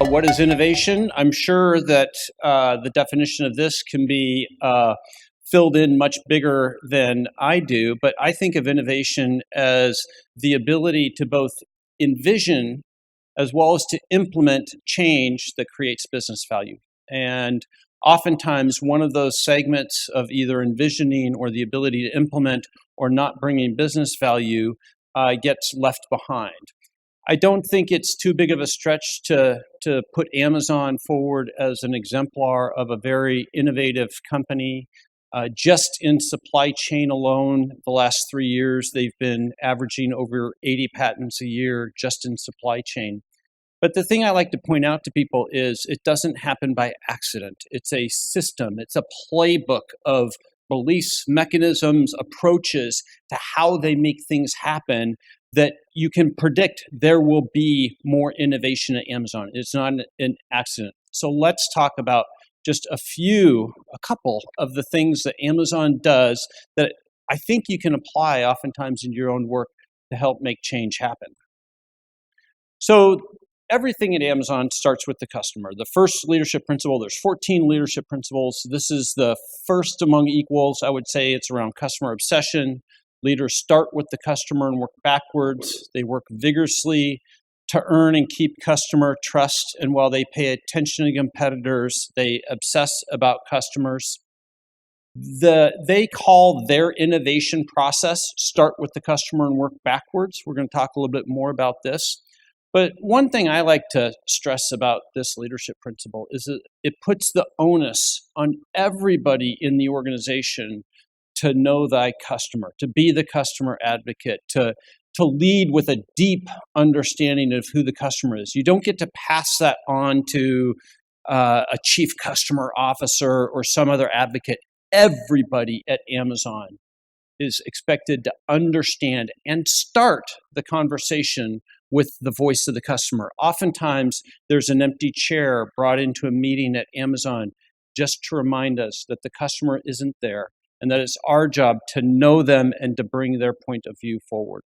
what is innovation? I'm sure that the definition of this can be filled in much bigger than I do, but I think of innovation as the ability to both envision as well as to implement change that creates business value. And oftentimes, one of those segments of either envisioning or the ability to implement or not bringing business value gets left behind. I don't think it's too big of a stretch to put Amazon forward as an exemplar of a very innovative company. Just in supply chain alone, the last 3 years, they've been averaging over 80 patents a year just in supply chain. But the thing I like to point out to people is it doesn't happen by accident. It's a system. It's a playbook of beliefs, mechanisms, approaches to how they make things happen that you can predict there will be more innovation at Amazon. It's not an accident. So let's talk about just a couple of the things that Amazon does that I think you can apply oftentimes in your own work to help make change happen. So everything at Amazon starts with the customer. The first leadership principle, there's 14 leadership principles. This is the first among equals. I would say it's around customer obsession. Leaders start with the customer and work backwards. They work vigorously to earn and keep customer trust. And while they pay attention to competitors, they obsess about customers. They call their innovation process start with the customer and work backwards. We're going to talk a little bit more about this. But one thing I like to stress about this leadership principle is that it puts the onus on everybody in the organization to know thy customer, to be the customer advocate, to lead with a deep understanding of who the customer is. You don't get to pass that on to a chief customer officer or some other advocate. Everybody at Amazon is expected to understand and start the conversation with the voice of the customer. Oftentimes, there's an empty chair brought into a meeting at Amazon just to remind us that the customer isn't there and that it's our job to know them and to bring their point of view forward.